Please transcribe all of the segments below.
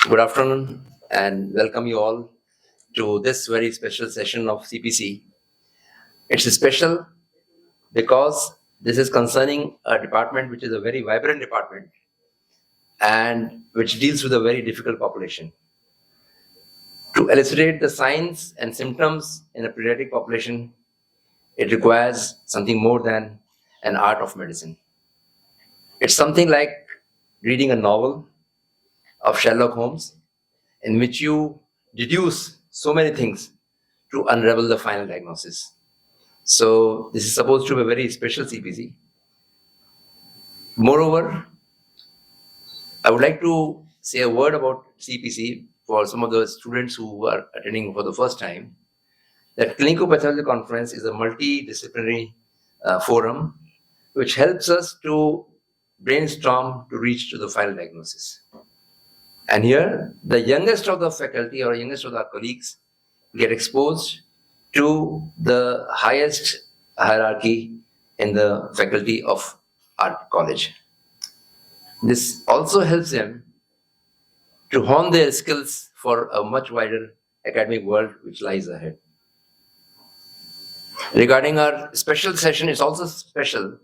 Good afternoon and welcome you all to this very special session of CPC. It's special because this is concerning a department which is a very vibrant department and which deals with a very difficult population. To elucidate the signs and symptoms in a pediatric population, it requires something more than an art of medicine. It's something like reading a novel of Sherlock Holmes in which you deduce so many things to unravel the final diagnosis. So this is supposed to be a very special CPC. Moreover, I would like to say a word about CPC for some of the students who are attending for the first time. That Clinical Pathology Conference is a multidisciplinary forum which helps us to brainstorm to reach to the final diagnosis. And here, the youngest of the faculty or youngest of our colleagues get exposed to the highest hierarchy in the faculty of art college. This also helps them to hone their skills for a much wider academic world which lies ahead. Regarding our special session, it's also special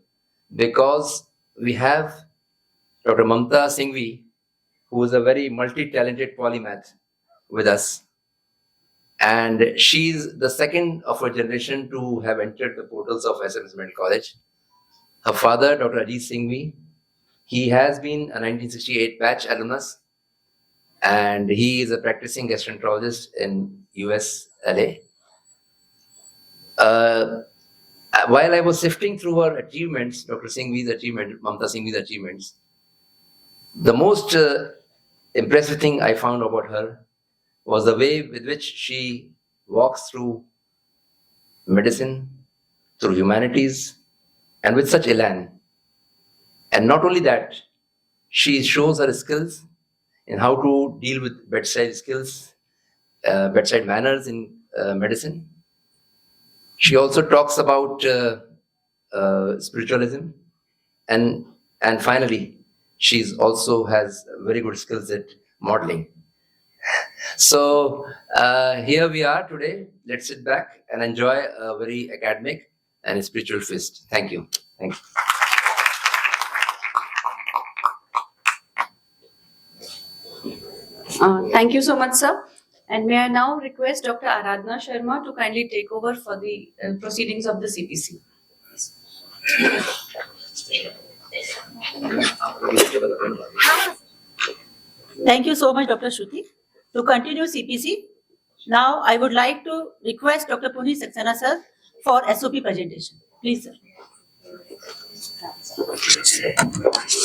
because we have Dr. Mamta Singhvi, who is a very multi-talented polymath with us. And she's the second of her generation to have entered the portals of SMS Medical College. Her father, Dr. Rajeev Singhvi, he has been a 1968 batch alumnus, and he is a practicing gastroenterologist in US, LA. While I was sifting through her achievements, Dr. Singhvi's achievement, Mamta Singhvi's achievements, the most impressive thing I found about her was the way with which she walks through medicine, through humanities, and with such elan. And not only that, she shows her skills in how to deal with bedside skills, bedside manners in medicine. She also talks about spiritualism, and finally, she's also has very good skills at modeling. So here we are today. Let's sit back and enjoy a very academic and spiritual feast. Thank you. Thank you. Thank you so much, sir. And may I now request Dr. Aradhna Sharma to kindly take over for the proceedings of the CPC. Thank you so much, Dr. Shruti. To continue CPC, now I would like to request Dr. Puneet Saxena, sir, for SOP presentation. Please, sir.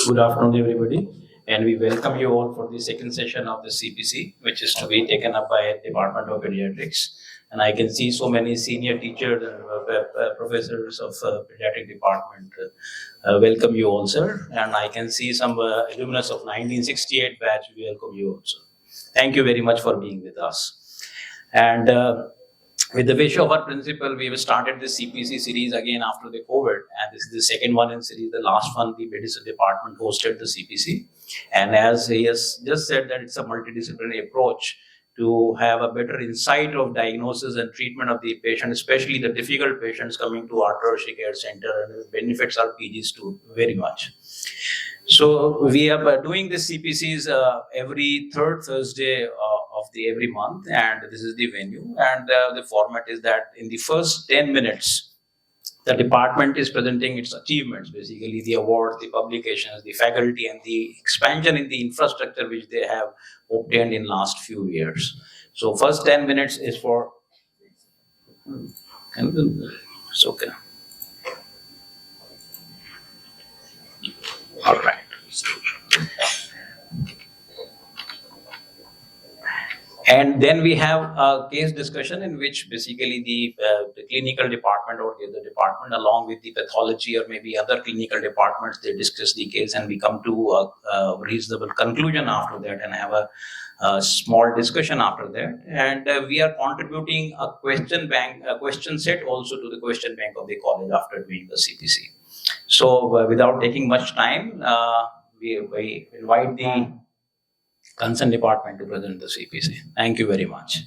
Good afternoon, everybody, and we welcome you all for the second session of the CPC, which is to be taken up by Department of Pediatrics. And I can see so many senior teachers and professors of Pediatric Department. Welcome you all, sir. And I can see some alumnus of 1968 batch. We welcome you also. Thank you very much for being with us. And with the wish of our principal, we have started this CPC series again after the COVID, and this is the second one in series. The last one, the medicine department hosted the CPC, and as he has just said that it's a multidisciplinary approach to have a better insight of diagnosis and treatment of the patient, especially the difficult patients coming to our tertiary care center, and it benefits our PGs too very much. So we are doing this CPCs every third Thursday of the every month, and this is the venue, and the format is that in the first 10 minutes, the department is presenting its achievements, basically the awards, the publications, the faculty, and the expansion in the infrastructure which they have obtained in last few years. So first 10 minutes is for, it's okay. All right. And then we have a case discussion in which basically the clinical department or the department along with the pathology or maybe other clinical departments, they discuss the case and we come to a reasonable conclusion after that and have a small discussion after that. And we are contributing a question bank, a question set also to the question bank of the college after doing the CPC. So without taking much time, we invite the concerned department to present the CPC. Thank you very much.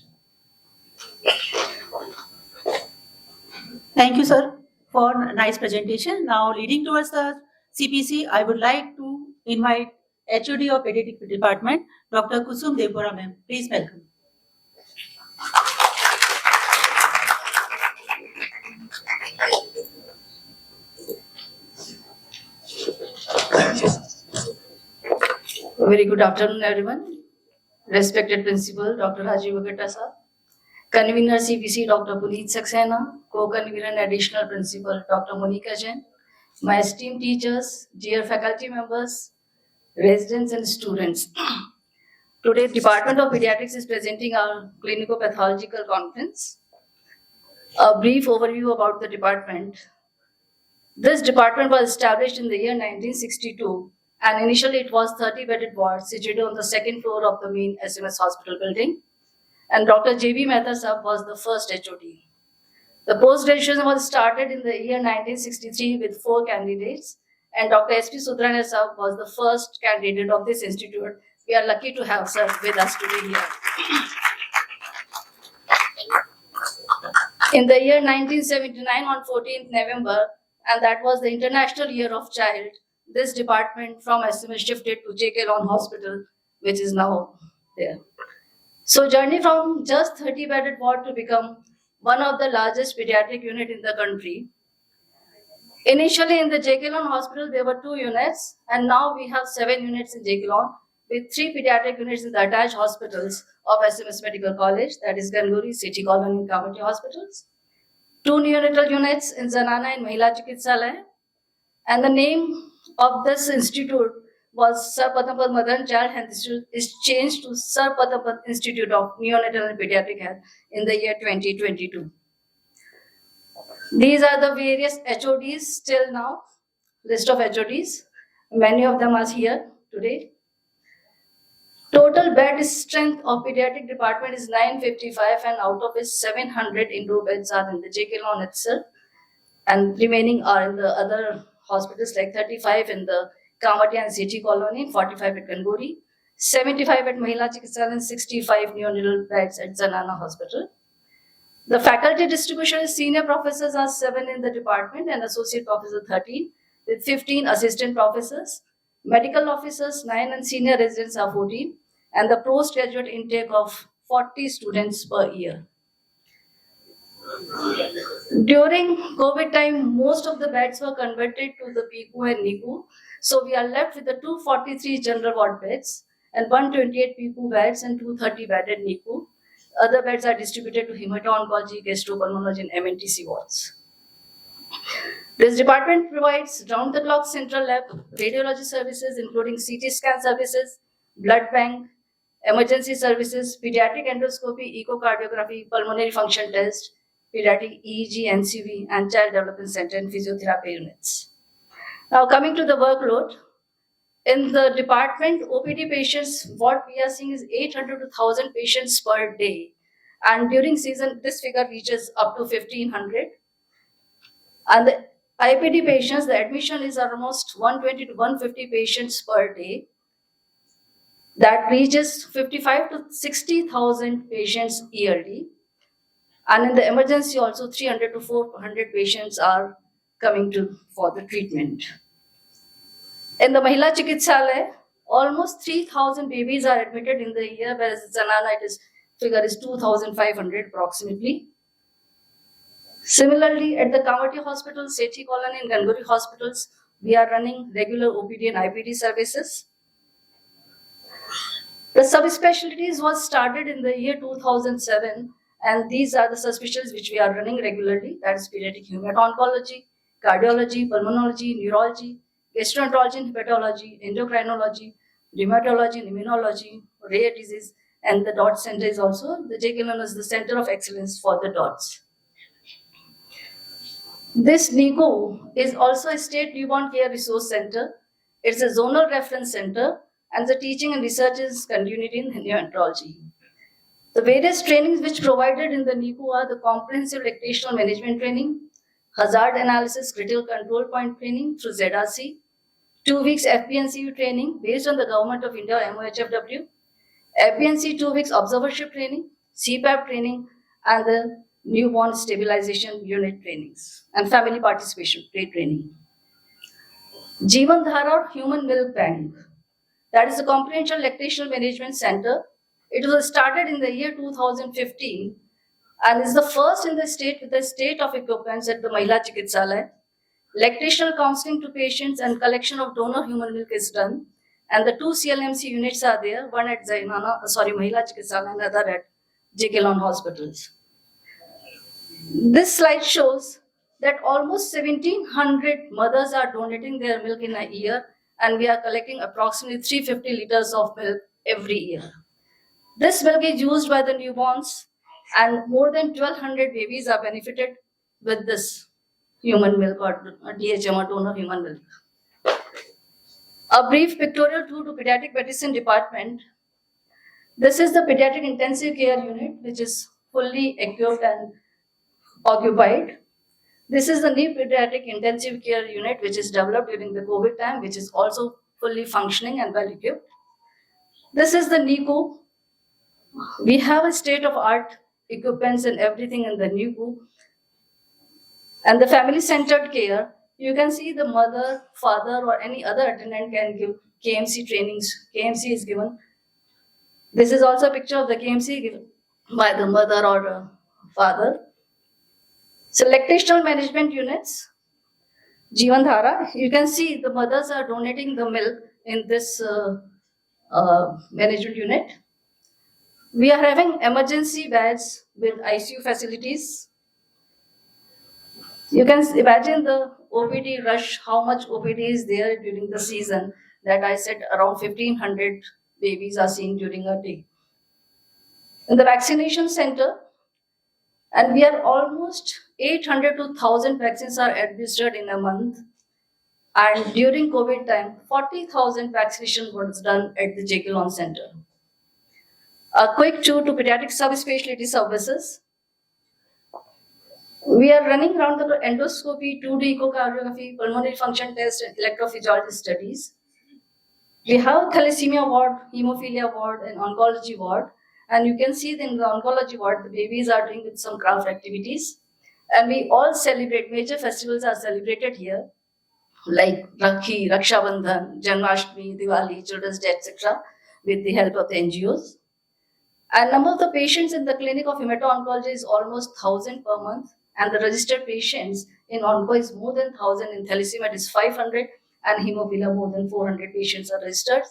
Thank you, sir, for a nice presentation. Now, leading towards the CPC, I would like to invite HOD of Pediatric Department, Dr. Kusum Devpura, ma'am. Please welcome. Very good afternoon, everyone. Respected Principal, Dr. Rajeev Bagarhatta, sir. Convener CPC, Dr. Puneet Saxena. Co-convener and additional principal, Dr. Monica Jain. My esteemed teachers, dear faculty members, residents and students. Today, Department of Pediatrics is presenting our clinico-pathological conference. A brief overview about the department. This department was established in the year 1962, and initially it was 30-bedded ward situated on the second floor of the main SMS hospital building. And Dr. J.B. Mehta sir was the first HOD. The post-graduation was started in the year 1963 with 4 candidates, and Dr. S.P. Sudrana sir was the first candidate of this institute. We are lucky to have sir with us today here. In the year 1979, on 14th November, and that was the International Year of Child, this department from SMS shifted to J.K. Lawn Hospital, which is now there. So journey from just 30-bedded ward to become one of the largest pediatric unit in the country. Initially in the J.K. Lawn Hospital, there were 2 units, and now we have 7 units in J.K. Lawn, with 3 pediatric units in the attached hospitals of SMS Medical College, that is Ganguri, City Colony, and Community Hospitals. 2 neonatal units in Zanana and Mahila Chikitsalaya. And the name of this institute was Sir Padmapat Mother and Child Health Institute is changed to Sir Padmapat Institute of Neonatal and Pediatric Health in the year 2022. These are the various HODs till now, list of HODs. Many of them are here today. Total bed strength of pediatric department is 955, and out of it 700 indoor beds are in the J.K. Lawn itself, and remaining are in the other hospitals, like 35 in the Kamati and City Colony, 45 at Ganguri, 75 at Mahila Chikitsalaya, and 65 neonatal beds at Zanana Hospital. The faculty distribution is senior professors are 7 in the department and associate professors 13, with 15 assistant professors. Medical officers 9 and senior residents are 14, and the postgraduate intake of 40 students per year. During COVID time, most of the beds were converted to the PICU and NICU. So we are left with the 243 general ward beds and 128 PICU beds and 230 bedded NICU. Other beds are distributed to hemato-oncology, gastropulmonology, and MNTC wards. This department provides round-the-clock central lab radiology services, including CT scan services, blood bank, emergency services, pediatric endoscopy, echocardiography, pulmonary function test, pediatric EEG, NCV, and child development center and physiotherapy units. Now coming to the workload, in the department, OPD patients, what we are seeing is 800 to 1,000 patients per day. And during season, this figure reaches up to 1,500. And the IPD patients, the admission is almost 120 to 150 patients per day. That reaches 55 to 60,000 patients yearly. And in the emergency also 300 to 400 patients are coming for the treatment. In the Mahila Chikitsalaya, almost 3,000 babies are admitted in the year, whereas Zanana figure is 2,500 approximately. Similarly, at the Kamati Hospital, Sethi Colony and Ganguri hospitals, we are running regular OPD and IPD services. The subspecialties was started in the year 2007, and these are the subspecialties which we are running regularly. That is pediatric hemato-oncology, cardiology, pulmonology, neurology, gastroenterology and hepatology, endocrinology, rheumatology and immunology, rare disease, and the DOT center is also, the J.K. Lawn is the center of excellence for the DOTs. This NICU is also a state newborn care resource center. It's a zonal reference center, and the teaching and research is continued in neonatology. The various trainings which provided in the NICU are the comprehensive lactational management training, hazard analysis critical control point training through ZRC, 2 weeks FPNCU training based on the Government of India MOHFW, FBNC 2 weeks observership training, CPAP training, and the newborn stabilization unit trainings and family participation training. Jeevan Dhara or Human Milk Bank, that is a comprehensive lactational management center. It was started in the year 2015 and is the first in the state with the state of equipments at the Mahila Chikitsalaya. Lactational counseling to patients and collection of donor human milk is done. And the 2 CLMC units are there, one at Mahila Chikitsalaya and another at JK Lon hospitals. This slide shows that almost 1,700 mothers are donating their milk in a year, and we are collecting approximately 350 liters of milk every year. This milk is used by the newborns, and more than 1,200 babies are benefited with this human milk or DHM or donor human milk. A brief pictorial tour to Pediatric Medicine Department. This is the Pediatric Intensive Care Unit, which is fully equipped and occupied. This is the new Pediatric Intensive Care Unit, which is developed during the COVID time, which is also fully functioning and well equipped. This is the NICU. We have a state-of-art equipments and everything in the NICU. And the family-centered care, you can see the mother, father, or any other attendant can give KMC trainings. KMC is given. This is also a picture of the KMC given by the mother or father. So lactational management units, Jeevan Dhara, you can see the mothers are donating the milk in this management unit. We are having emergency beds with ICU facilities. You can imagine the OPD rush, how much OPD is there during the season that I said around 1,500 babies are seen during a day. In the vaccination center, and we are almost 800 to 1,000 vaccines are administered in a month. And during COVID time, 40,000 vaccination was done at the JK Lon Center. A quick tour to pediatric subspecialty services. We are running around the endoscopy, 2D echocardiography, pulmonary function test, and electrophysiology studies. We have thalassemia ward, hemophilia ward, and oncology ward. And you can see in the oncology ward, the babies are doing with some craft activities. And we all celebrate, major festivals are celebrated here, like Rakhi, Raksha Bandhan, Janmashtami, Diwali, Children's Day, etc., with the help of the NGOs. And number of the patients in the clinic of hemato-oncology is almost 1,000 per month. And the registered patients in onco is more than 1,000, in thalassemia it is 500, and hemophilia more than 400 patients are registered.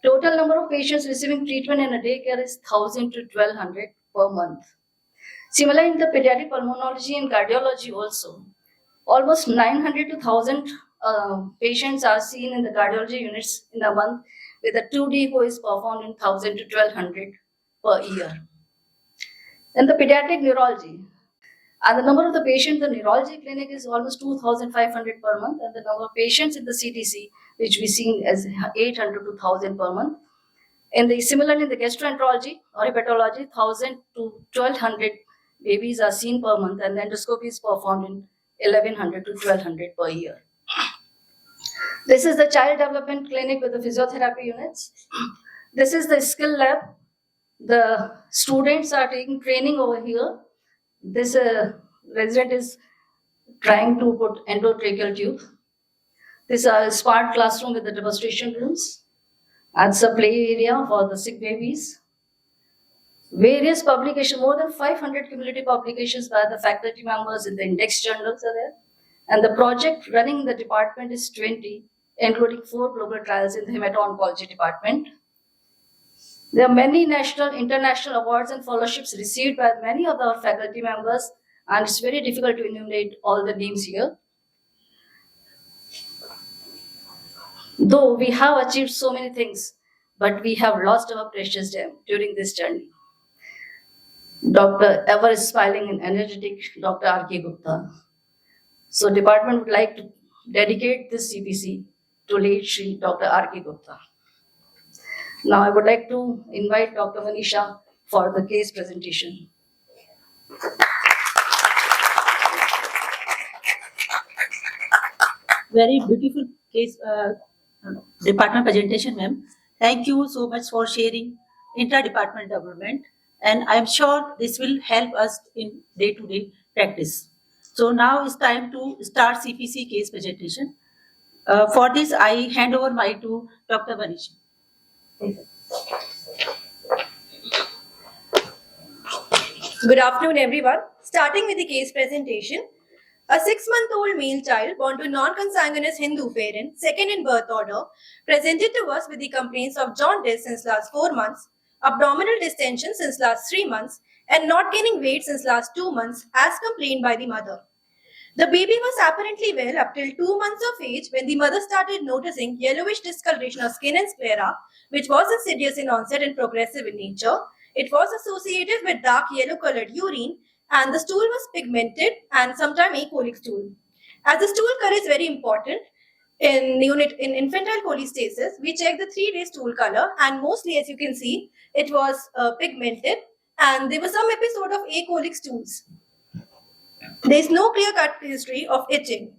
Total number of patients receiving treatment in a day care is 1,000 to 1,200 per month. Similarly, in the pediatric pulmonology and cardiology also, almost 900 to 1,000 patients are seen in the cardiology units in a month, with a 2D echo is performed in 1,000 to 1,200 per year. In the pediatric neurology, and the number of the patients in the neurology clinic is almost 2,500 per month, and the number of patients in the CTC, which we see as 800 to 1,000 per month. Similarly, in the gastroenterology or hepatology, 1,000 to 1,200 babies are seen per month, and the endoscopy is performed in 1,100 to 1,200 per year. This is the child development clinic with the physiotherapy units. This is the skill lab. The students are taking training over here. This resident is trying to put endotracheal tube. This is a smart classroom with the demonstration rooms. It's a play area for the sick babies. Various publications, more than 500 cumulative publications by the faculty members in the index journals are there. And the project running in the department is 20, including 4 global trials in the hemato-oncology department. There are many national, international awards and fellowships received by many of our faculty members, and it's very difficult to enumerate all the names here. Though we have achieved so many things, but we have lost our precious gem during this journey. Dr. ever smiling and energetic Dr. R.K. Gupta. So department would like to dedicate this CPC to late Shri Dr. R.K. Gupta. Now I would like to invite Dr. Manisha for the case presentation. Very beautiful case department presentation, ma'am. Thank you so much for sharing intra-department development, and I am sure this will help us in day-to-day practice. So now it's time to start CPC case presentation. For this, I hand over mic to Dr. Manish. Good afternoon, everyone. Starting with the case presentation. A 6-month-old male child born to non-consanguineous Hindu parents, second in birth order, presented to us with the complaints of jaundice since last 4 months, abdominal distension since last 3 months, and not gaining weight since last 2 months, as complained by the mother. The baby was apparently well up till 2 months of age when the mother started noticing yellowish discoloration of skin and sclera, which was insidious in onset and progressive in nature. It was associated with dark yellow colored urine, and the stool was pigmented and sometimes acolic stool. As the stool color is very important in infantile cholestasis, we check the 3-day stool color, and mostly, as you can see, it was pigmented, and there was some episode of acolic stools. There is no clear-cut history of itching.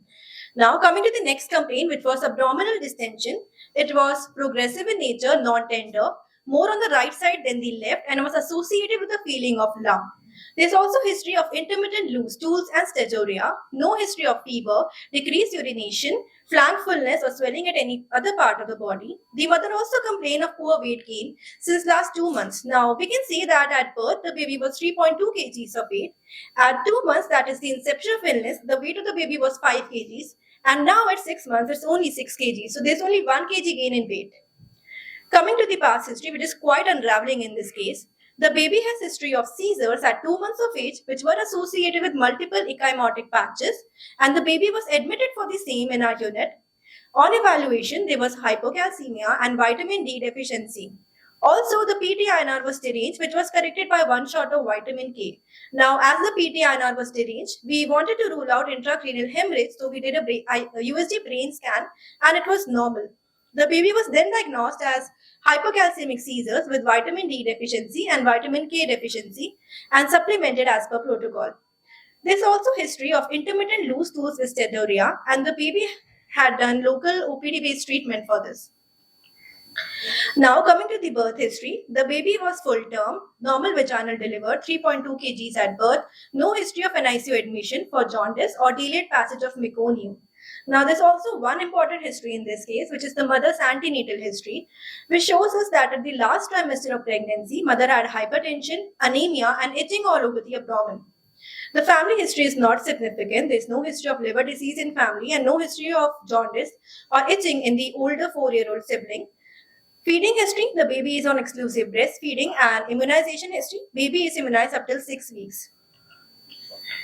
Now, coming to the next complaint, which was abdominal distension, it was progressive in nature, non-tender, more on the right side than the left, and was associated with a feeling of lump. There's also history of intermittent loose stools and steatorrhea, no history of fever, decreased urination, flank fullness or swelling at any other part of the body. The mother also complained of poor weight gain since last 2 months. Now, we can see that at birth, the baby was 3.2 kgs of weight. At 2 months, that is the inception of illness, the weight of the baby was 5 kgs. And now at 6 months, it's only 6 kgs. So there's only 1 kg gain in weight. Coming to the past history, which is quite unraveling in this case, the baby has history of seizures at 2 months of age, which were associated with multiple ecchymotic patches, and the baby was admitted for the same in our unit. On evaluation, there was hypocalcemia and vitamin D deficiency. Also, the PT-INR was deranged, which was corrected by 1 shot of vitamin K. Now, as the PT-INR was deranged, we wanted to rule out intracranial hemorrhage, so we did a USG brain scan, and it was normal. The baby was then diagnosed as hypocalcemic seizures with vitamin D deficiency and vitamin K deficiency and supplemented as per protocol. There's also history of intermittent loose stools with steatorrhea, and the baby had done local OPD-based treatment for this. Now, coming to the birth history, the baby was full term, normal vaginal delivered, 3.2 kgs at birth, no history of NICU admission for jaundice or delayed passage of meconium. Now, there's also one important history in this case, which is the mother's antenatal history, which shows us that at the last trimester of pregnancy, mother had hypertension, anemia, and itching all over the abdomen. The family history is not significant. There's no history of liver disease in family and no history of jaundice or itching in the older 4-year-old sibling. Feeding history, the baby is on exclusive breastfeeding, and immunization history, baby is immunized up till 6 weeks.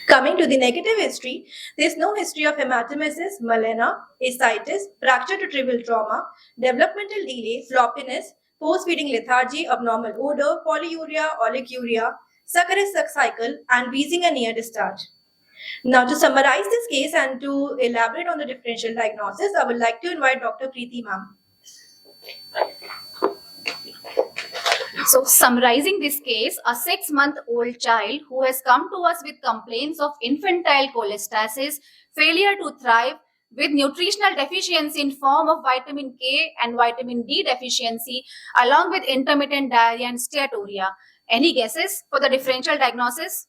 Coming to the negative history, there is no history of hematemesis, melena, ascites, fracture to trivial trauma, developmental delay, floppiness, post-feeding lethargy, abnormal odor, polyuria, oliguria, Sakhar's cycle, and wheezing and near discharge. Now, to summarize this case and to elaborate on the differential diagnosis, I would like to invite Dr. Preeti ma'am. So, summarizing this case, a 6-month-old child who has come to us with complaints of infantile cholestasis, failure to thrive, with nutritional deficiency in form of vitamin K and vitamin D deficiency, along with intermittent diarrhea and steatorrhea. Any guesses for the differential diagnosis?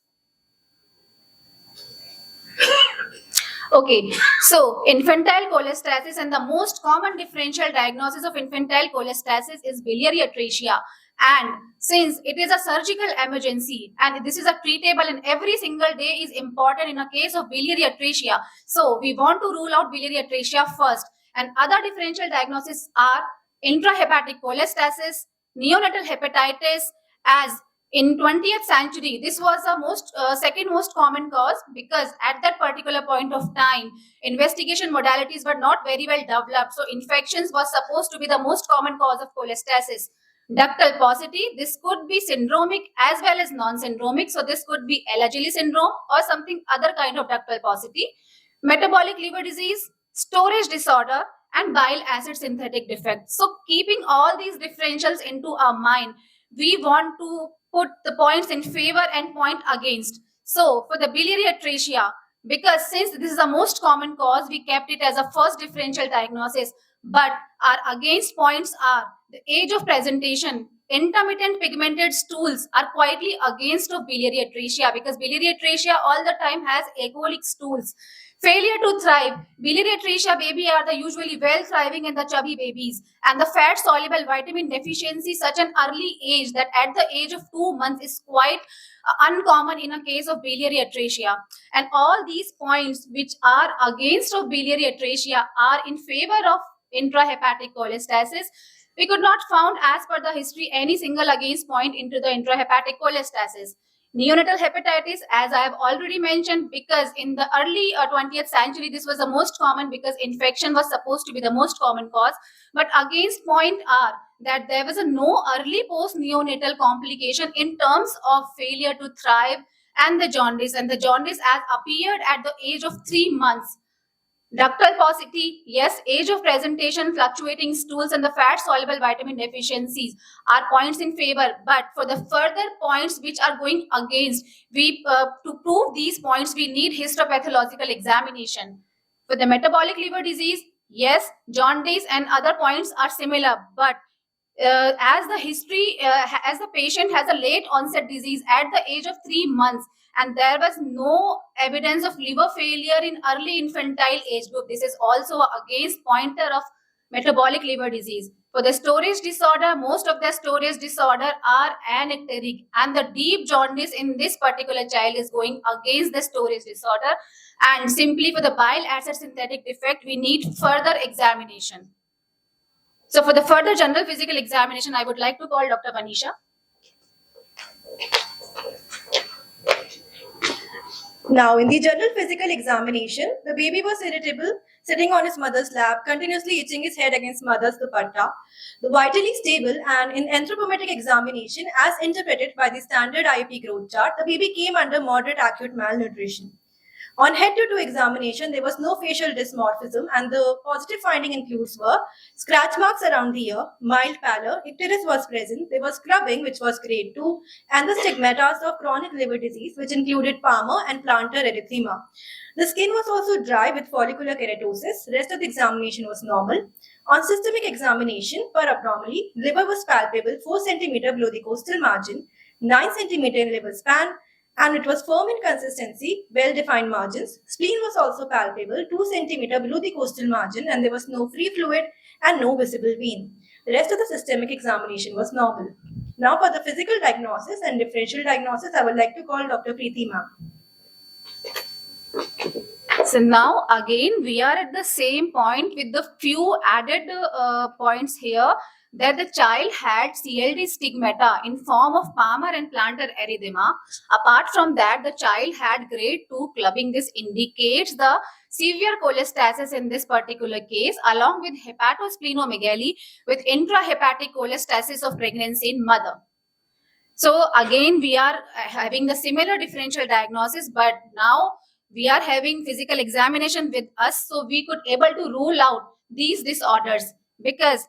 Okay, so infantile cholestasis, and the most common differential diagnosis of infantile cholestasis is biliary atresia. And since it is a surgical emergency and this is a treatable and every single day is important in a case of biliary atresia, so we want to rule out biliary atresia first. And other differential diagnoses are intrahepatic cholestasis, neonatal hepatitis. As in 20th century, this was the second most common cause, because at that particular point of time, investigation modalities were not very well developed. So infections was supposed to be the most common cause of cholestasis. Ductal paucity, this could be syndromic as well as non-syndromic. So this could be Ehlers-Danlos syndrome or something other kind of ductal paucity. Metabolic liver disease, storage disorder, and bile acid synthetic defect. So keeping all these differentials into our mind, we want to put the points in favor and point against. So for the biliary atresia, because since this is the most common cause, we kept it as a first differential diagnosis. But our against points are the age of presentation intermittent pigmented stools are quietly against of biliary atresia, because biliary atresia all the time has ecolic stools. Failure to thrive. Biliary atresia baby are the usually well thriving and the chubby babies, and the fat soluble vitamin deficiency such an early age that at the age of 2 months is quite uncommon in a case of biliary atresia. And all these points which are against of biliary atresia are in favor of intrahepatic cholestasis. We could not found as per the history any single against point into the intrahepatic cholestasis. Neonatal hepatitis, as I have already mentioned, because in the early 20th century, this was the most common because infection was supposed to be the most common cause. But against point are that there was a no early post-neonatal complication in terms of failure to thrive and the jaundice. And the jaundice as appeared at the age of 3 months. Ductal paucity, yes. Age of presentation, fluctuating stools, and the fat soluble vitamin deficiencies are points in favor. But for the further points which are going against, we to prove these points, we need histopathological examination. For the metabolic liver disease, yes, jaundice and other points are similar, but as the history, as the patient has a late onset disease at the age of 3 months, and there was no evidence of liver failure in early infantile age group. This is also against pointer of metabolic liver disease. For the storage disorder, most of the storage disorder are anecteric, and the deep jaundice in this particular child is going against the storage disorder. And simply for the bile acid synthetic defect, we need further examination. So for the further general physical examination, I would like to call Dr. Vanisha. Now, in the general physical examination, the baby was irritable, sitting on his mother's lap, continuously itching his head against mother's dupatta, vitally stable, and in anthropometric examination, as interpreted by the standard IEP growth chart, the baby came under moderate acute malnutrition. On head-to-toe examination, there was no facial dysmorphism, and the positive finding includes were scratch marks around the ear, mild pallor, icterus was present, there was scrubbing, which was grade 2, and the stigmatas of chronic liver disease, which included Palmer and plantar erythema. The skin was also dry with follicular keratosis. Rest of the examination was normal. On systemic examination, per abdominally, liver was palpable 4 cm below the costal margin, 9 cm in liver span, and it was firm in consistency, well-defined margins. Spleen was also palpable, 2 cm below the costal margin, and there was no free fluid and no visible vein. The rest of the systemic examination was normal. Now for the physical diagnosis and differential diagnosis, I would like to call Dr. Preeti ma'am. So now again, we are at the same point with the few added points here, that the child had CLD stigmata in form of Palmer and plantar erythema. Apart from that, the child had grade 2 clubbing. This indicates the severe cholestasis in this particular case, along with hepatosplenomegaly with intrahepatic cholestasis of pregnancy in mother. So again, we are having the similar differential diagnosis, but now we are having physical examination with us, so we could able to rule out these disorders, because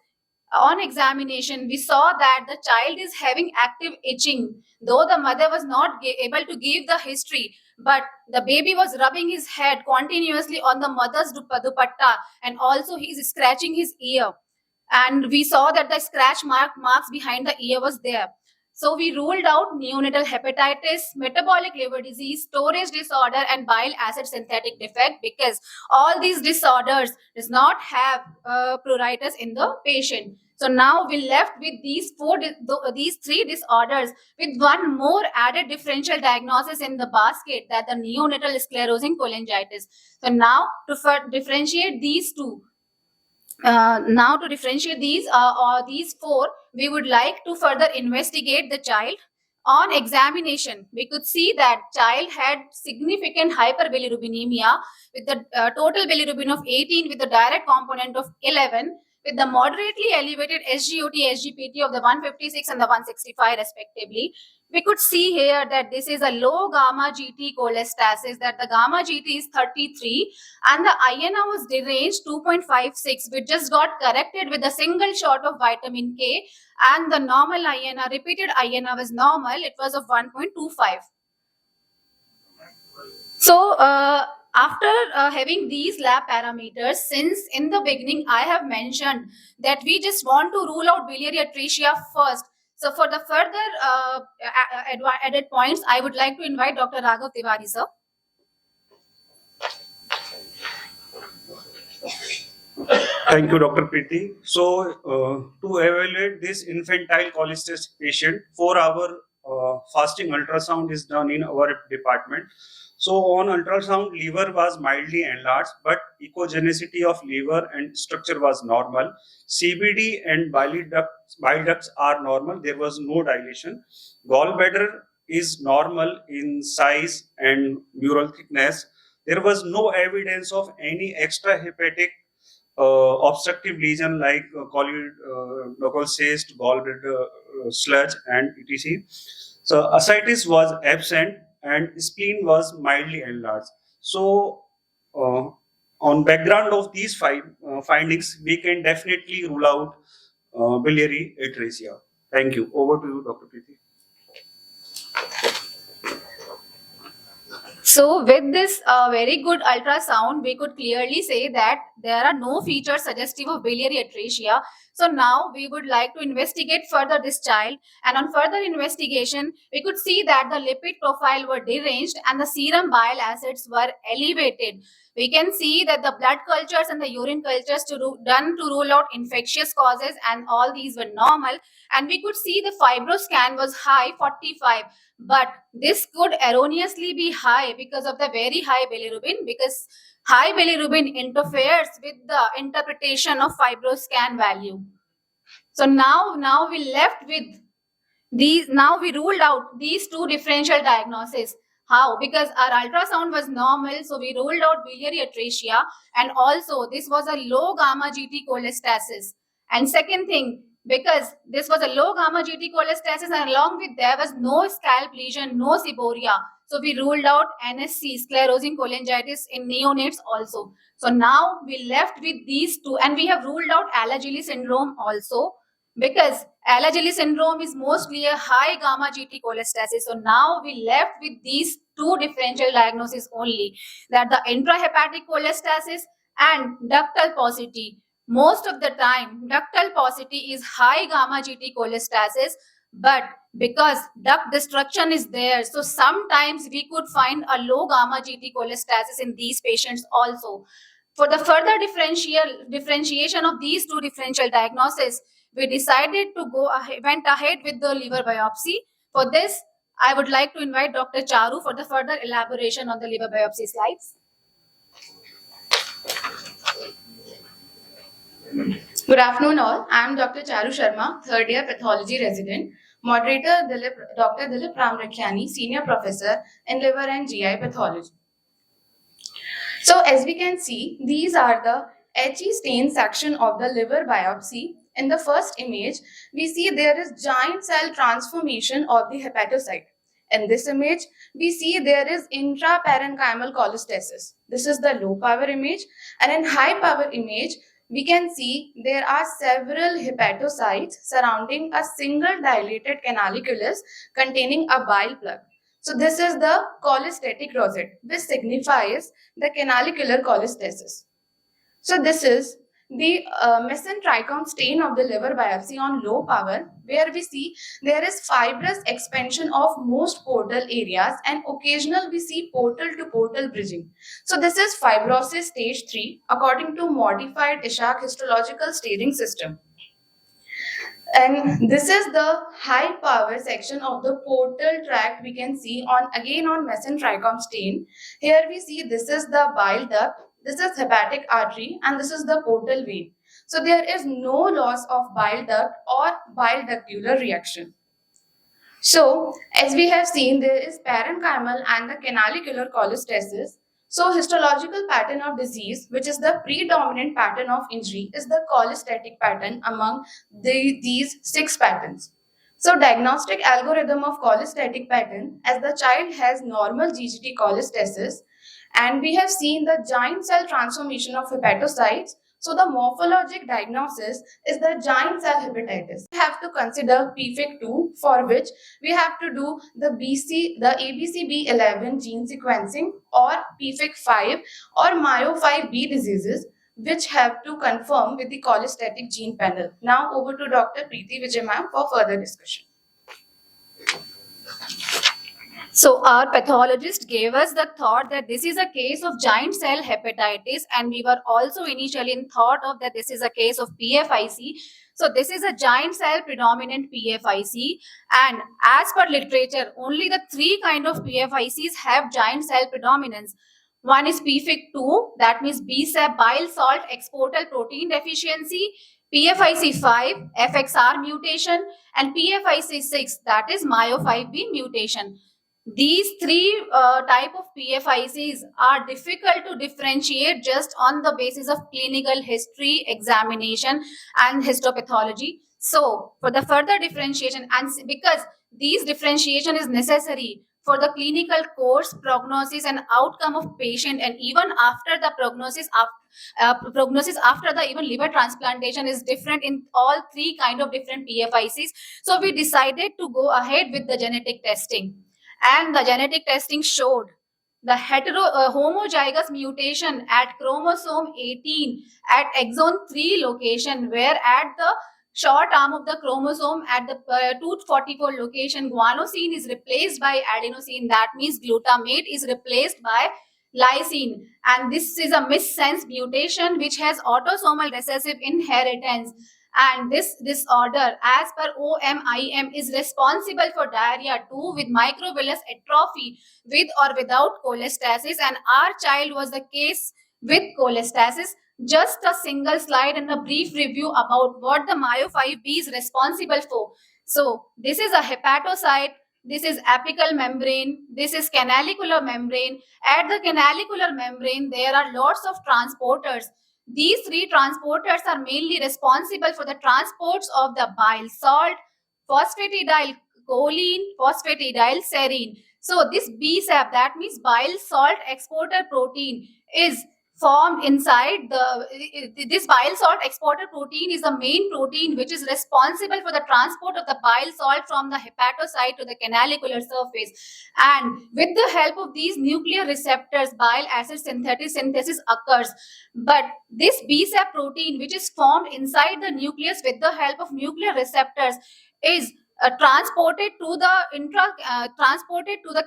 on examination, we saw that the child is having active itching, though the mother was not able to give the history, but the baby was rubbing his head continuously on the mother's dupatta, and also he is scratching his ear. And we saw that the scratch marks behind the ear was there. So we ruled out neonatal hepatitis, metabolic liver disease, storage disorder, and bile acid synthetic defect, because all these disorders does not have pruritus in the patient. So now we left with these three disorders with one more added differential diagnosis in the basket, that the neonatal sclerosing cholangitis. So now to differentiate these two, these four, we would like to further investigate the child. On examination, we could see that child had significant hyperbilirubinemia with the total bilirubin of 18 with the direct component of 11, with the moderately elevated SGOT, SGPT of the 156 and the 165 respectively. We could see here that this is a low gamma GT cholestasis, that the gamma GT is 33 and the INR was deranged 2.56, which just got corrected with a single shot of vitamin K, and the normal INR, repeated INR was normal, it was of 1.25. So, after having these lab parameters, since in the beginning I have mentioned that we just want to rule out biliary atresia first, So for the further added points, I would like to invite Dr. Raghav Tiwari, sir. Thank you, Dr. Preeti. So, to evaluate this infantile cholestasis patient, 4-hour fasting ultrasound is done in our department. So, on ultrasound, liver was mildly enlarged, but echogenicity of liver and structure was normal. CBD and bile ducts are normal. There was no dilation. Gallbladder is normal in size and mural thickness. There was no evidence of any extrahepatic obstructive lesion like local cyst, gallbladder sludge, and etc. So ascites was absent and spleen was mildly enlarged. So on background of these findings, we can definitely rule out biliary atresia. Thank you. Over to you, Dr. Preeti. So with this very good ultrasound, we could clearly say that there are no features suggestive of biliary atresia. So now we would like to investigate further this child, and on further investigation, we could see that the lipid profile were deranged and the serum bile acids were elevated. We can see that the blood cultures and the urine cultures done to rule out infectious causes, and all these were normal. And we could see the fibroscan was high, 45. But this could erroneously be high because of the very high bilirubin, because high bilirubin interferes with the interpretation of fibroscan value. So now we left with these. Now we ruled out these two differential diagnoses. How? Because our ultrasound was normal, so we ruled out biliary atresia, and also this was a low gamma GT cholestasis. And second thing, because this was a low gamma GT cholestasis, and along with there was no scalp lesion, no seborrhea. So we ruled out NSC, sclerosing cholangitis, in neonates also. So now we left with these two, and we have ruled out Alagille syndrome also, because Alagille syndrome is mostly a high gamma GT cholestasis. So now we left with these two differential diagnoses only, that the intrahepatic cholestasis and ductal paucity. Most of the time, ductal paucity is high gamma GT cholestasis, but because duct destruction is there, so sometimes we could find a low gamma GT cholestasis in these patients also. For the further differentiation of these two differential diagnoses, we decided to went ahead with the liver biopsy. For this, I would like to invite Dr. Charu for the further elaboration on the liver biopsy slides. Good afternoon all. I am Dr. Charu Sharma, third year pathology resident, moderator Dr. Dilip Ramrakhiani, senior professor in liver and GI pathology. So as we can see, these are the HE stain section of the liver biopsy. In the first image, we see there is giant cell transformation of the hepatocyte. In this image, we see there is intraparenchymal cholestasis. This is the low power image, and in high power image, we can see there are several hepatocytes surrounding a single dilated canaliculus containing a bile plug. So this is the cholestatic rosette, which signifies the canalicular cholestasis. So this is the mesenteric stain of the liver biopsy on low power, where we see there is fibrous expansion of most portal areas, and occasional we see portal to portal bridging. So this is fibrosis stage 3 according to modified Ishak histological staging system. And this is the high power section of the portal tract. We can see on mesenteric stain. Here we see this is the bile duct, this is hepatic artery, and this is the portal vein. So there is no loss of bile duct or bile ductular reaction. So as we have seen, there is parenchymal and the canalicular cholestasis. So histological pattern of disease, which is the predominant pattern of injury, is the cholestatic pattern among these 6 patterns. So diagnostic algorithm of cholestatic pattern, as the child has normal GGT cholestasis, and we have seen the giant cell transformation of hepatocytes. So the morphologic diagnosis is the giant cell hepatitis. We have to consider PFIC2, for which we have to do the ABCB11 gene sequencing, or PFIC5 or Myo5B diseases, which have to confirm with the cholestatic gene panel. Now over to Dr. Preeti Vijay ma'am for further discussion. So our pathologist gave us the thought that this is a case of giant cell hepatitis, and we were also initially in thought of that this is a case of PFIC. So this is a giant cell predominant PFIC, and as per literature, only the three kind of PFICs have giant cell predominance. One is PFIC2, that means BSAP bile salt exporter protein deficiency, PFIC5 FXR mutation, and PFIC6, that is MYO5B mutation. These three type of PFICs are difficult to differentiate just on the basis of clinical history, examination, and histopathology. So, for the further differentiation, and because these differentiation is necessary for the clinical course, prognosis, and outcome of patient, and even after the prognosis, prognosis after the even liver transplantation is different in all three kind of different PFICs. So, we decided to go ahead with the genetic testing. And the genetic testing showed the homozygous mutation at chromosome 18 at exon 3 location, where at the short arm of the chromosome at the 244 location, guanosine is replaced by adenosine. That means glutamate is replaced by lysine. And this is a missense mutation which has autosomal recessive inheritance. And this disorder, as per OMIM, is responsible for diarrhea too, with microvillus atrophy with or without cholestasis. And our child was the case with cholestasis. Just a single slide and a brief review about what the MYO5B is responsible for. So this is a hepatocyte, this is apical membrane, this is canalicular membrane. At the canalicular membrane, there are lots of transporters. These three transporters are mainly responsible for the transports of the bile salt, phosphatidyl choline, phosphatidyl serine. So this BSAP, that means bile salt exporter protein, is formed inside this bile salt exporter protein is the main protein which is responsible for the transport of the bile salt from the hepatocyte to the canalicular surface. And with the help of these nuclear receptors, bile acid synthesis occurs. But this BSAP protein, which is formed inside the nucleus with the help of nuclear receptors, is transported to the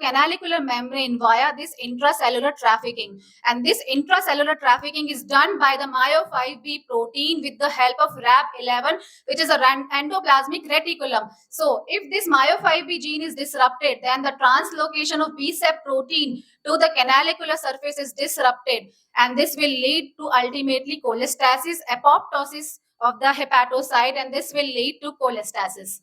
canalicular membrane via this intracellular trafficking. And this intracellular trafficking is done by the MYO5B protein with the help of RAB11, which is a endoplasmic reticulum. So if this MYO5B gene is disrupted, then the translocation of BSAP protein to the canalicular surface is disrupted, and this will lead to ultimately cholestasis, apoptosis of the hepatocyte, and this will lead to cholestasis.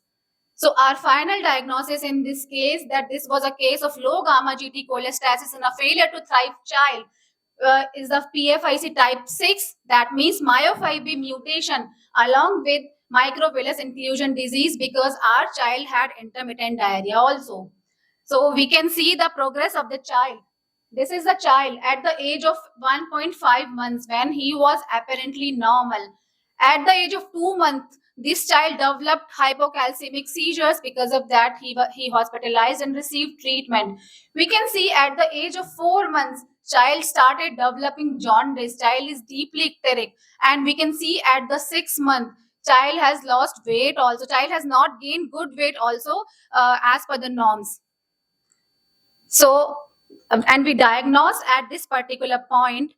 So our final diagnosis in this case, that this was a case of low gamma GT cholestasis in a failure to thrive child, is of PFIC type 6, that means MYO5B mutation along with microvillus inclusion disease, because our child had intermittent diarrhea also. So we can see the progress of the child. This is the child at the age of 1.5 months when he was apparently normal. At the age of 2 months, this child developed hypocalcemic seizures. Because of that, he hospitalized and received treatment. We can see at the age of 4 months, child started developing jaundice. Child is deeply icteric. And we can see at the 6th month, child has lost weight also. Child has not gained good weight also as per the norms. So, and we diagnosed at this particular point,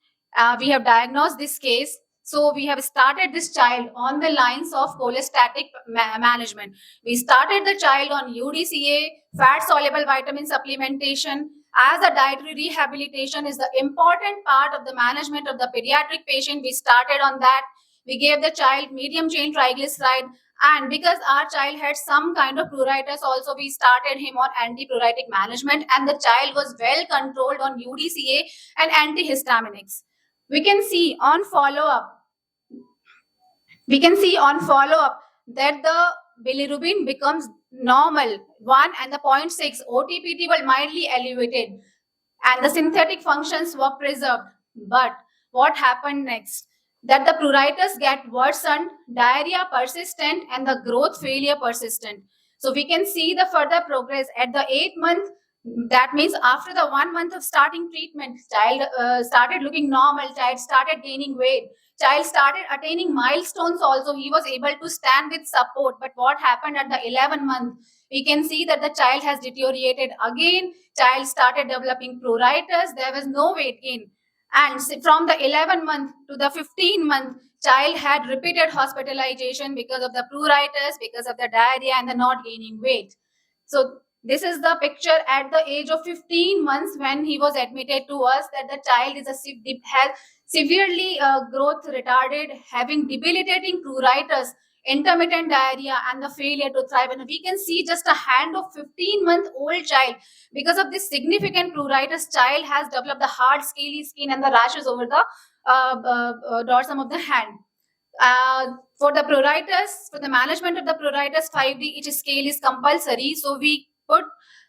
we have diagnosed this case. So we have started this child on the lines of cholestatic management. We started the child on UDCA, fat-soluble vitamin supplementation, as a dietary rehabilitation is the important part of the management of the pediatric patient. We started on that. We gave the child medium chain triglyceride, and because our child had some kind of pruritus also, we started him on antipruritic management, and the child was well controlled on UDCA and antihistaminics. We can see on follow-up that the bilirubin becomes normal 1 and the 0.6, OTPT were mildly elevated, and the synthetic functions were preserved. But what happened next? That the pruritus get worsened, diarrhea persistent, and the growth failure persistent. So we can see the further progress at the 8th month. That means after the 1 month of starting treatment, child started looking normal, child started gaining weight, Child started attaining milestones also. He was able to stand with support. But what happened at the 11th month? We can see that the child has deteriorated again. Child started developing pruritus. There was no weight gain. And from the 11th month to the 15th month, child had repeated hospitalization because of the pruritus, because of the diarrhea and the not gaining weight. So this is the picture at the age of 15 months when he was admitted to us, that the child is has severely growth retarded, having debilitating pruritus, intermittent diarrhea, and the failure to thrive. And we can see just a hand of 15-month-old child. Because of this significant pruritus, child has developed the hard, scaly skin and the rashes over the dorsum of the hand. For the pruritus, for the management of the pruritus, 5D each scale is compulsory. So we put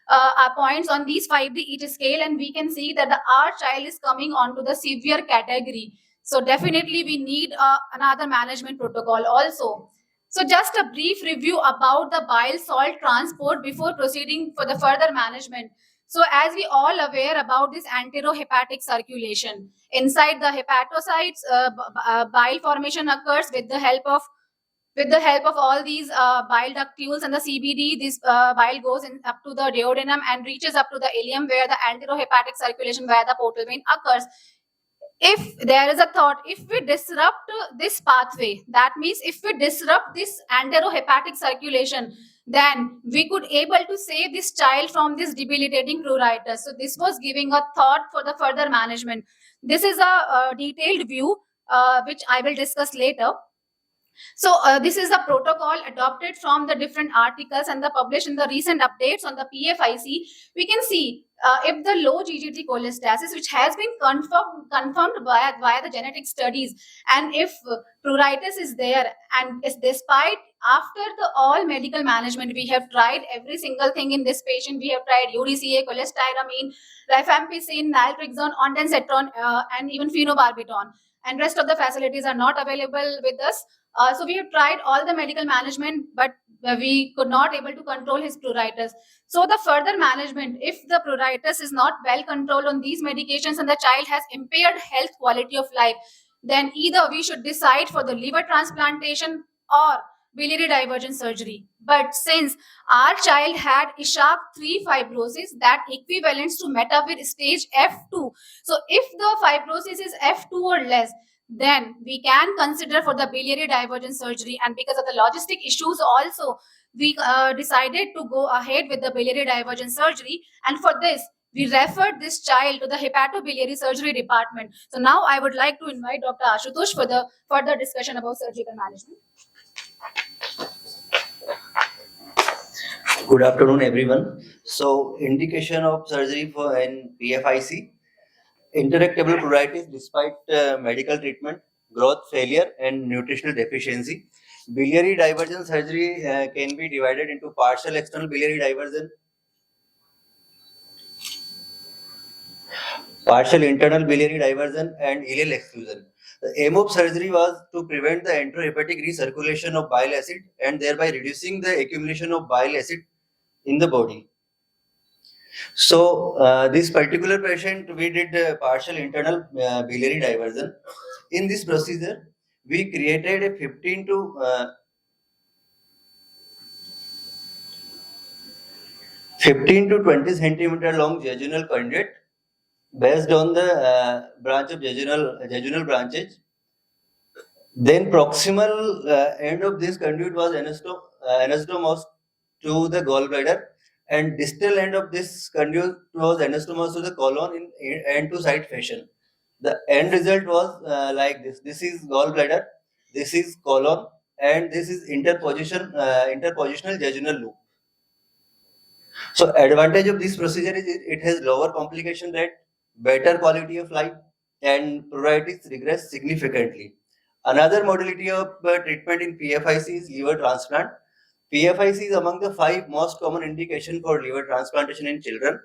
our points on these 5D each scale, and we can see that our child is coming onto the severe category. So definitely we need another management protocol also. So just a brief review about the bile salt transport before proceeding for the further management. So as we all aware about this enterohepatic circulation, inside the hepatocytes, bile formation occurs with the help of all these bile ductules and the CBD. This bile goes in up to the duodenum and reaches up to the ileum, where the enterohepatic circulation via the portal vein occurs. If there is a thought, if we disrupt this pathway, that means if we disrupt this enterohepatic circulation, then we could able to save this child from this debilitating pruritus. So this was giving a thought for the further management. This is a detailed view which I will discuss later. So this is the protocol adopted from the different articles and the published in the recent updates on the PFIC. We can see if the low GGT cholestasis, which has been confirmed via the genetic studies, and if pruritus is there, and despite after the all medical management, we have tried every single thing in this patient. We have tried UDCA, cholestyramine, rifampicin, naltrexone, ondansetron, and even phenobarbital, and rest of the facilities are not available with us. So we have tried all the medical management, but we could not able to control his pruritus. So the further management, if the pruritus is not well controlled on these medications and the child has impaired health quality of life, then either we should decide for the liver transplantation or biliary diversion surgery. But since our child had Ishaq 3 fibrosis that equivalents to Metavir stage F2, so if the fibrosis is F2 or less, then we can consider for the biliary diversion surgery. And because of the logistic issues also, we decided to go ahead with the biliary diversion surgery. And for this, we referred this child to the hepatobiliary surgery department. So now I would like to invite Dr. Ashutosh for the further discussion about surgical management. Good afternoon, everyone. So, indication of surgery for in PFIC: intractable pruritus despite medical treatment, growth failure, and nutritional deficiency. Biliary diversion surgery can be divided into partial external biliary diversion, partial internal biliary diversion, and ileal exclusion. The aim of surgery was to prevent the enterohepatic recirculation of bile acid and thereby reducing the accumulation of bile acid in the body. So this particular patient, we did partial internal biliary diversion. In this procedure, we created a 15 to 20 centimeter long jejunal conduit based on the branch of jejunal branches. Then proximal end of this conduit was anastomosed to the gallbladder, and distal end of this conduit was anastomosed to the colon in end-to-side fashion. The end result was like this. This is gallbladder, this is colon, and this is interpositional jejunal loop. So advantage of this procedure is it has lower complication rate, better quality of life, and pruritus regress significantly. Another modality of treatment in PFIC is liver transplant. PFIC is among the 5 most common indications for liver transplantation in children.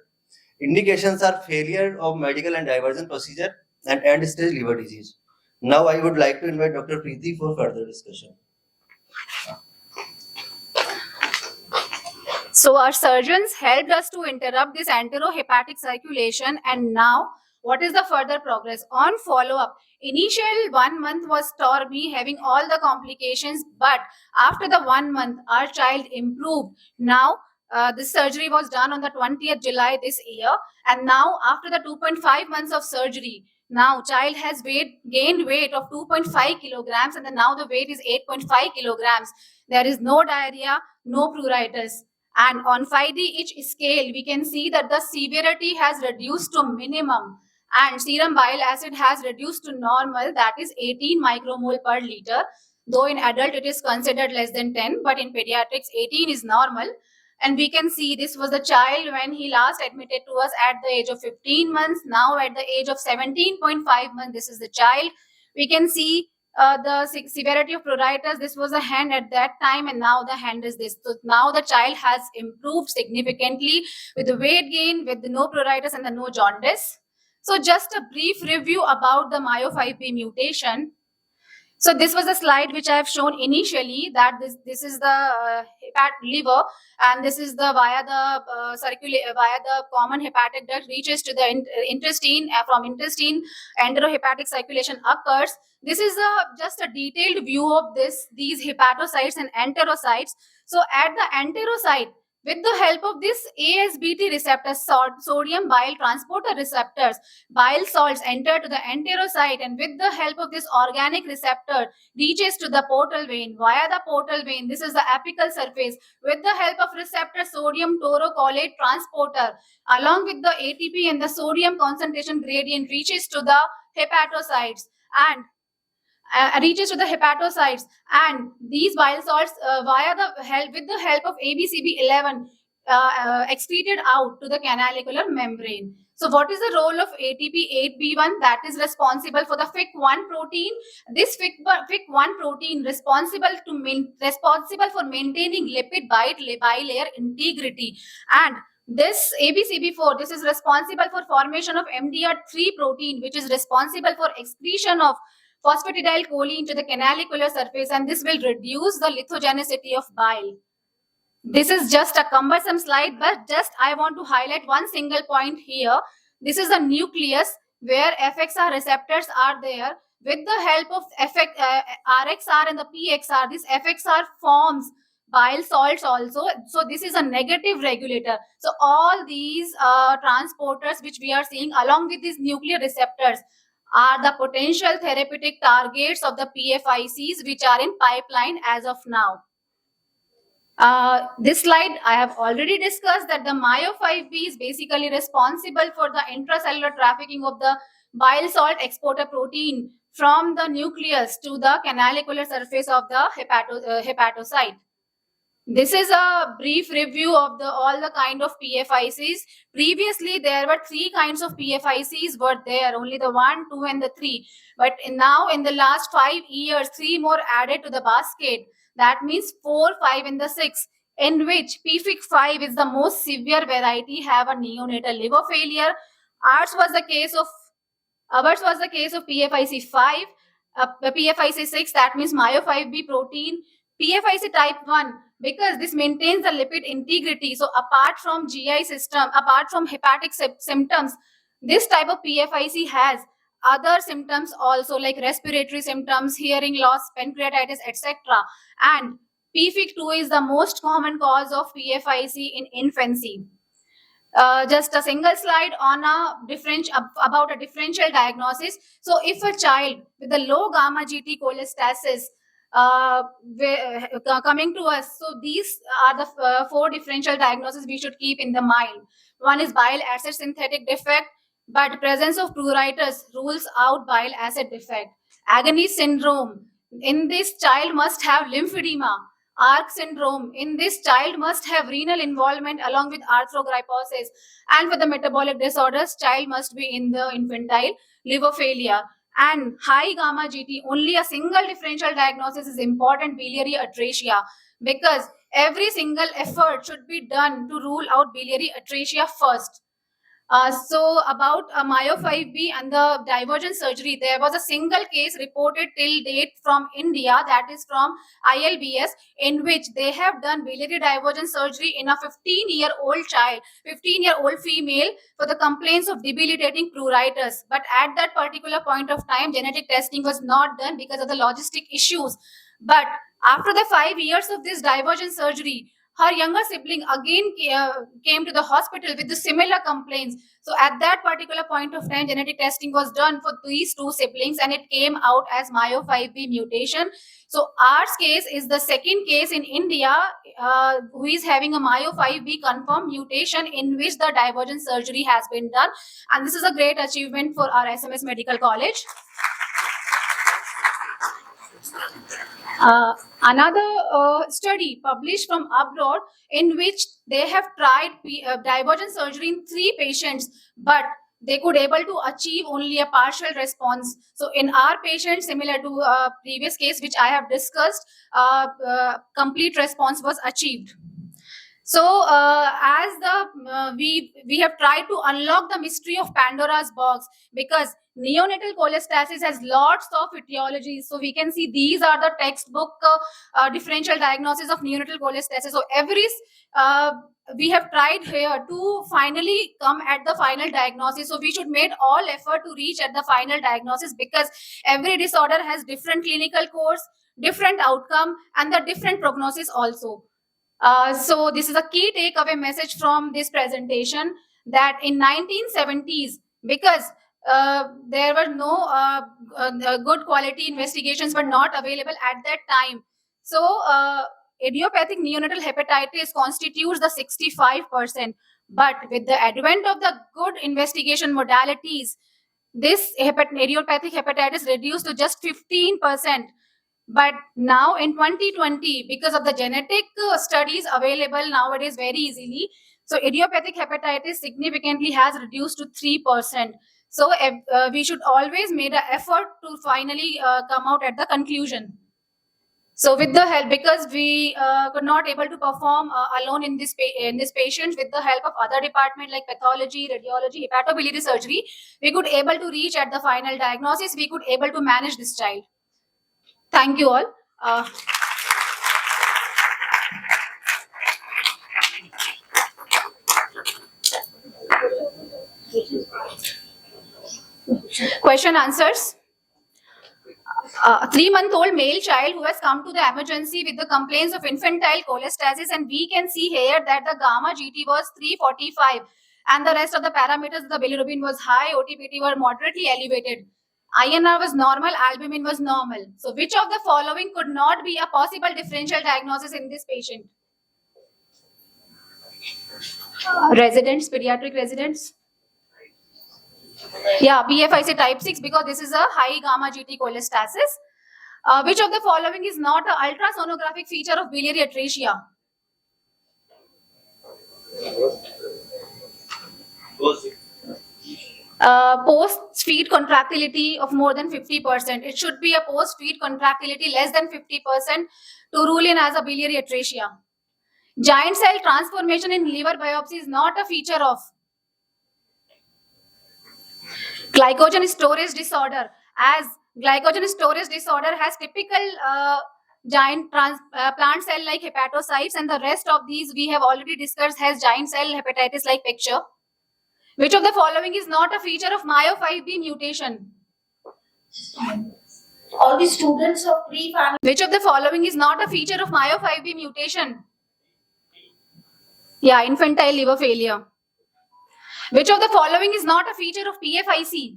Indications are failure of medical and diversion procedure and end-stage liver disease. Now I would like to invite Dr. Preeti for further discussion. So our surgeons helped us to interrupt this enterohepatic circulation, and now what is the further progress? On follow-up, Initial 1 month was stormy, having all the complications, but after the 1 month, our child improved. Now, this surgery was done on the 20th July this year, and now after the 2.5 months of surgery, now child has gained weight of 2.5 kilograms, and then now the weight is 8.5 kilograms. There is no diarrhea, no pruritus. And on 5D each scale, we can see that the severity has reduced to minimum, and serum bile acid has reduced to normal, that is 18 micromole per liter. Though in adult it is considered less than 10, but in pediatrics 18 is normal. And we can see this was the child when he last admitted to us at the age of 15 months. Now at the age of 17.5 months, this is the child. We can see the severity of pruritus. This was a hand at that time, and now the hand is this. So now the child has improved significantly with the weight gain, with the no pruritus and the no jaundice. So just a brief review about the MYO5B mutation. So this was a slide which I have shown initially, that this is the liver, and this is the via the common hepatic duct reaches to the intestine. From intestine, enterohepatic circulation occurs. This is just a detailed view of these hepatocytes and enterocytes. So at the enterocyte, with the help of this ASBT receptors, sodium bile transporter receptors, bile salts enter to the enterocyte, and with the help of this organic receptor reaches to the portal vein. Via the portal vein, this is the apical surface. With the help of receptor sodium taurocolate transporter, along with the ATP and the sodium concentration gradient, reaches to the hepatocytes and and these bile salts with the help of ABCB11 excreted out to the canalicular membrane. So what is the role of ATP8B1? That is responsible for the FIC1 protein. This FIC1 protein responsible for maintaining lipid bilayer integrity, and this ABCB4, this is responsible for formation of MDR3 protein, which is responsible for excretion of phosphatidylcholine to the canalicular surface, and this will reduce the lithogenicity of bile. This is just a cumbersome slide, but just I want to highlight one single point here. This is a nucleus where FXR receptors are there. With the help of RXR and the PXR, this FXR forms bile salts also. So this is a negative regulator. So all these transporters which we are seeing along with these nuclear receptors are the potential therapeutic targets of the PFICs which are in pipeline as of now. This slide I have already discussed that the MYO5B is basically responsible for the intracellular trafficking of the bile salt exporter protein from the nucleus to the canalicular surface of the hepatocyte. This is a brief review of all the kind of PFICs. Previously, there were 3 kinds of PFICs were there, only the 1, 2 and the 3. But now in the last 5 years, 3 more added to the basket. That means 4, 5 and the 6, in which PFIC5 is the most severe variety, have a neonatal liver failure. Ours was the case of PFIC5, PFIC6, that means MYO5B protein, PFIC type 1, because this maintains the lipid integrity. So apart from GI system, apart from hepatic symptoms, this type of PFIC has other symptoms also, like respiratory symptoms, hearing loss, pancreatitis, etc. And PFIC2 is the most common cause of PFIC in infancy. Just a single slide on about a differential diagnosis. So if a child with a low gamma GT cholestasis coming to us, so these are the 4 differential diagnoses we should keep in the mind. One is bile acid synthetic defect, but presence of pruritus rules out bile acid defect. Agony syndrome, in this child must have lymphedema. ARC syndrome, in this child must have renal involvement along with arthrogryposis. And for the metabolic disorders, child must be in the infantile liver failure. And high gamma GT, only a single differential diagnosis is important, biliary atresia, because every single effort should be done to rule out biliary atresia first. So about Myo5B and the divergent surgery, there was a single case reported till date from India, that is from ILBS, in which they have done biliary divergent surgery in a 15-year-old child, 15-year-old female, for the complaints of debilitating pruritus. But at that particular point of time, genetic testing was not done because of the logistic issues. But after the 5 years of this divergent surgery, her younger sibling again came to the hospital with the similar complaints. So at that particular point of time, genetic testing was done for these two siblings and it came out as Myo5B mutation. So our case is the second case in India who is having a Myo5B confirmed mutation in which the divergent surgery has been done. And this is a great achievement for our SMS Medical College. Another study published from abroad in which they have tried divergent surgery in 3 patients, but they could able to achieve only a partial response. So in our patient, similar to previous case which I have discussed, complete response was achieved. So as the we have tried to unlock the mystery of Pandora's box, because neonatal cholestasis has lots of etiologies. So we can see these are the textbook differential diagnosis of neonatal cholestasis. So we have tried here to finally come at the final diagnosis. So we should make all effort to reach at the final diagnosis, because every disorder has different clinical course, different outcome, and the different prognosis also. So this is a key takeaway message from this presentation, that in 1970s, because there were no good quality investigations were not available at that time. So idiopathic neonatal hepatitis constitutes the 65%. But with the advent of the good investigation modalities, this idiopathic hepatitis reduced to just 15%. But now in 2020, because of the genetic studies available nowadays very easily, so idiopathic hepatitis significantly has reduced to 3%. So we should always make an effort to finally come out at the conclusion. So with the help, because we could not able to perform alone in this patient, with the help of other department like pathology, radiology, hepatobiliary surgery, we could able to reach at the final diagnosis. We could able to manage this child. Thank you all. Question answers. A 3-month-old male child who has come to the emergency with the complaints of infantile cholestasis, and we can see here that the gamma GT was 345 and the rest of the parameters of the bilirubin was high, OTPT were moderately elevated. INR was normal, albumin was normal. So which of the following could not be a possible differential diagnosis in this patient? Residents, pediatric residents. Yeah, PFIC type 6, because this is a high gamma GT cholestasis. Which of the following is not an ultrasonographic feature of biliary atresia? Post-feed contractility of more than 50%. It should be a post-feed contractility less than 50% to rule in as a biliary atresia. Giant cell transformation in liver biopsy is not a feature of glycogen storage disorder, as glycogen storage disorder has typical giant plant cell like hepatocytes, and the rest of these we have already discussed has giant cell hepatitis like picture. Which of the following is not a feature of Myo5B mutation? All the students of pre-family. Which of the following is not a feature of Myo5B mutation? Yeah, infantile liver failure. Which of the following is not a feature of PFIC?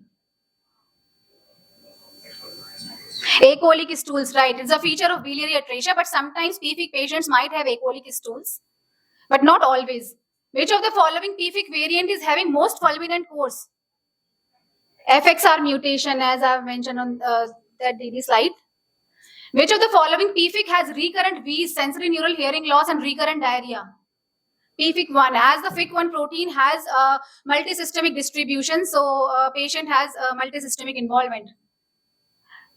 Acholic stools, right? It's a feature of biliary atresia, but sometimes PFIC patients might have acholic stools, but not always. Which of the following PFIC variant is having most fulminant course? FXR mutation, as I've mentioned on that DD slide. Which of the following PFIC has recurrent wheeze, sensory neural hearing loss, and recurrent diarrhea? PFIC1, as the FIC1 protein has a multisystemic distribution, so patient has a multisystemic involvement.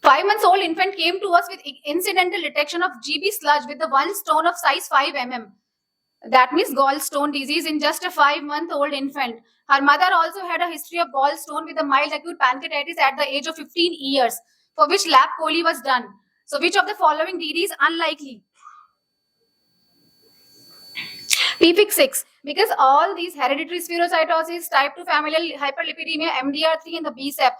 5-month-old infant came to us with incidental detection of GB sludge with the one stone of size 5 mm. That means gallstone disease in just a 5-month-old infant. Her mother also had a history of gallstone with a mild acute pancreatitis at the age of 15 years, for which lab coli was done. So which of the following DD is unlikely? PFIC6, because all these hereditary spherocytosis, type 2 familial hyperlipidemia, MDR3 and the BSEP.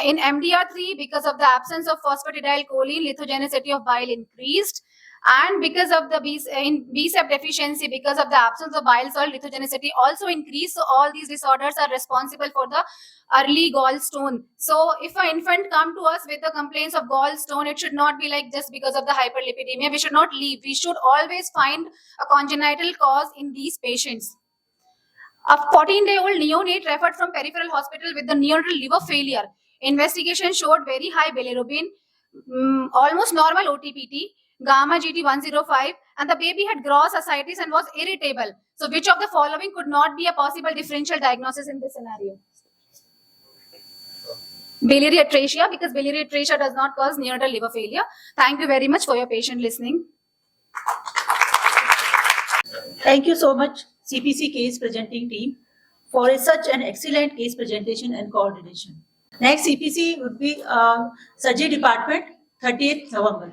In MDR3, because of the absence of phosphatidyl-choline, lithogenicity of bile increased. And because of the BSEP deficiency, because of the absence of bile salt, lithogenicity also increased. So all these disorders are responsible for the early gallstone. So if an infant come to us with the complaints of gallstone, it should not be like just because of the hyperlipidemia. We should not leave. We should always find a congenital cause in these patients. A 14-day-old neonate referred from peripheral hospital with the neonatal liver failure. Investigation showed very high bilirubin, almost normal OTPT, gamma GT105, and the baby had gross ascites and was irritable. So which of the following could not be a possible differential diagnosis in this scenario? Biliary atresia, because biliary atresia does not cause neonatal liver failure. Thank you very much for your patient listening. Thank you so much, CPC case presenting team, for such an excellent case presentation and coordination. Next CPC would be Surgery Department, 30th November.